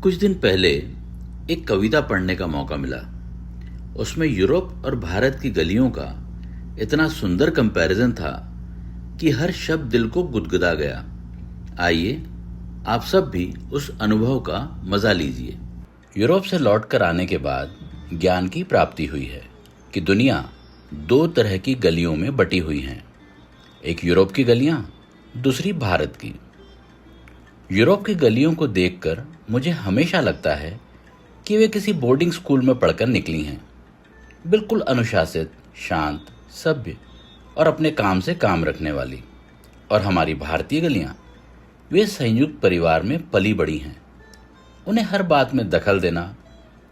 कुछ दिन पहले एक कविता पढ़ने का मौका मिला। उसमें यूरोप और भारत की गलियों का इतना सुंदर कंपैरिजन था कि हर शब्द दिल को गुदगुदा गया। आइए आप सब भी उस अनुभव का मजा लीजिए। यूरोप से लौटकर आने के बाद ज्ञान की प्राप्ति हुई है कि दुनिया दो तरह की गलियों में बटी हुई है। एक यूरोप की गलियां, दूसरी भारत की। यूरोप की गलियों को देखकर मुझे हमेशा लगता है कि वे किसी बोर्डिंग स्कूल में पढ़कर निकली हैं। बिल्कुल अनुशासित, शांत, सभ्य और अपने काम से काम रखने वाली। और हमारी भारतीय गलियां, वे संयुक्त परिवार में पली बड़ी हैं। उन्हें हर बात में दखल देना,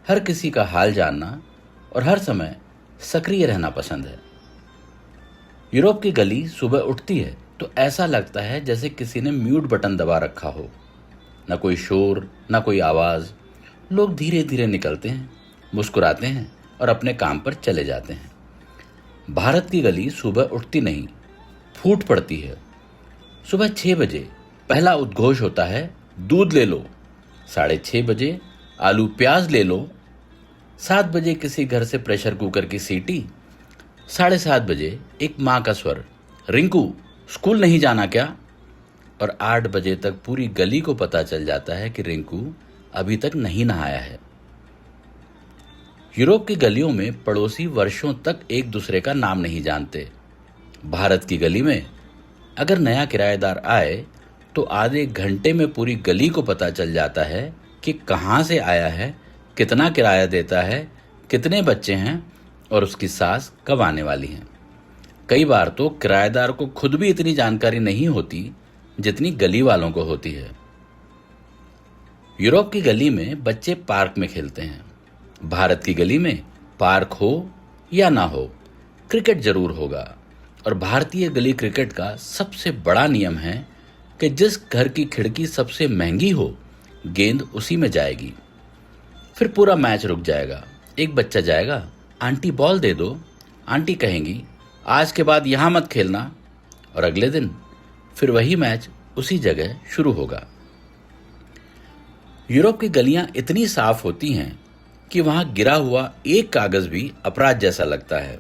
हर किसी का हाल जानना और हर समय सक्रिय रहना पसंद है। यूरोप की गली सुबह उठती है तो ऐसा लगता है जैसे किसी ने म्यूट बटन दबा रखा हो। न कोई शोर, न कोई आवाज। लोग धीरे धीरे निकलते हैं, मुस्कुराते हैं और अपने काम पर चले जाते हैं। भारत की गली सुबह उठती नहीं, फूट पड़ती है। सुबह 6 बजे पहला उद्घोष होता है, दूध ले लो। 6:30 बजे आलू प्याज ले लो। 7 बजे किसी घर से प्रेशर कुकर की सीटी। 7:30 बजे एक माँ का स्वर, रिंकू स्कूल नहीं जाना क्या? और 8 बजे तक पूरी गली को पता चल जाता है कि रिंकू अभी तक नहीं नहाया है। यूरोप की गलियों में पड़ोसी वर्षों तक एक दूसरे का नाम नहीं जानते। भारत की गली में अगर नया किराएदार आए तो आधे घंटे में पूरी गली को पता चल जाता है कि कहाँ से आया है, कितना किराया देता है, कितने बच्चे हैं और उसकी सास कब आने वाली हैं। कई बार तो किराएदार को खुद भी इतनी जानकारी नहीं होती जितनी गली वालों को होती है। यूरोप की गली में बच्चे पार्क में खेलते हैं। भारत की गली में पार्क हो या ना हो, क्रिकेट जरूर होगा। और भारतीय गली क्रिकेट का सबसे बड़ा नियम है कि जिस घर की खिड़की सबसे महंगी हो, गेंद उसी में जाएगी। फिर पूरा मैच रुक जाएगा। एक बच्चा जाएगा, आंटी बॉल दे दो। आंटी कहेंगी, आज के बाद यहां मत खेलना। और अगले दिन फिर वही मैच उसी जगह शुरू होगा। यूरोप की गलियां इतनी साफ होती हैं कि वहां गिरा हुआ एक कागज भी अपराध जैसा लगता है।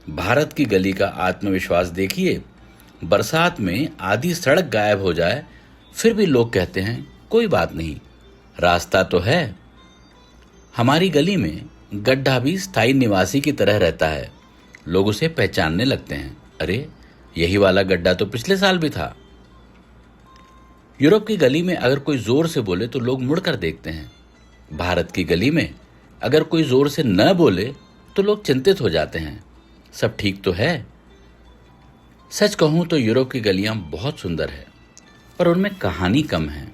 भारत की गली का आत्मविश्वास देखिए। बरसात में आधी सड़क गायब हो जाए फिर भी लोग कहते हैं कोई बात नहीं, रास्ता तो है। हमारी गली में गड्ढा भी स्थायी निवासी की तरह रहता है। लोग उसे पहचानने लगते हैं, अरे यही वाला गड्ढा तो पिछले साल भी था। यूरोप की गली में अगर कोई जोर से बोले तो लोग मुड़कर देखते हैं। भारत की गली में अगर कोई जोर से न बोले तो लोग चिंतित हो जाते हैं, सब ठीक तो है। सच कहूं तो यूरोप की गलियां बहुत सुंदर है, पर उनमें कहानी कम है।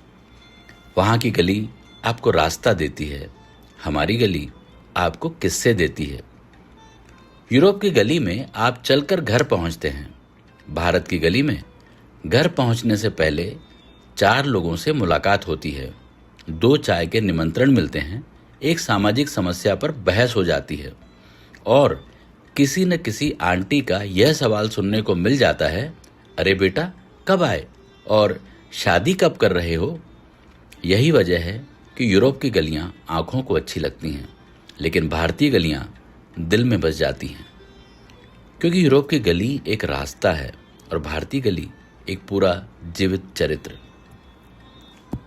वहां की गली आपको रास्ता देती है, हमारी गली आपको किस्से देती है। यूरोप की गली में आप चलकर घर पहुंचते हैं। भारत की गली में घर पहुंचने से पहले 4 लोगों से मुलाकात होती है, 2 चाय के निमंत्रण मिलते हैं, एक सामाजिक समस्या पर बहस हो जाती है और किसी न किसी आंटी का यह सवाल सुनने को मिल जाता है, अरे बेटा कब आए और शादी कब कर रहे हो। यही वजह है कि यूरोप की गलियां आंखों को अच्छी लगती हैं, लेकिन भारतीय गलियां दिल में बस जाती हैं। क्योंकि यूरोप की गली एक रास्ता है और भारतीय गली एक पूरा जीवित चरित्र।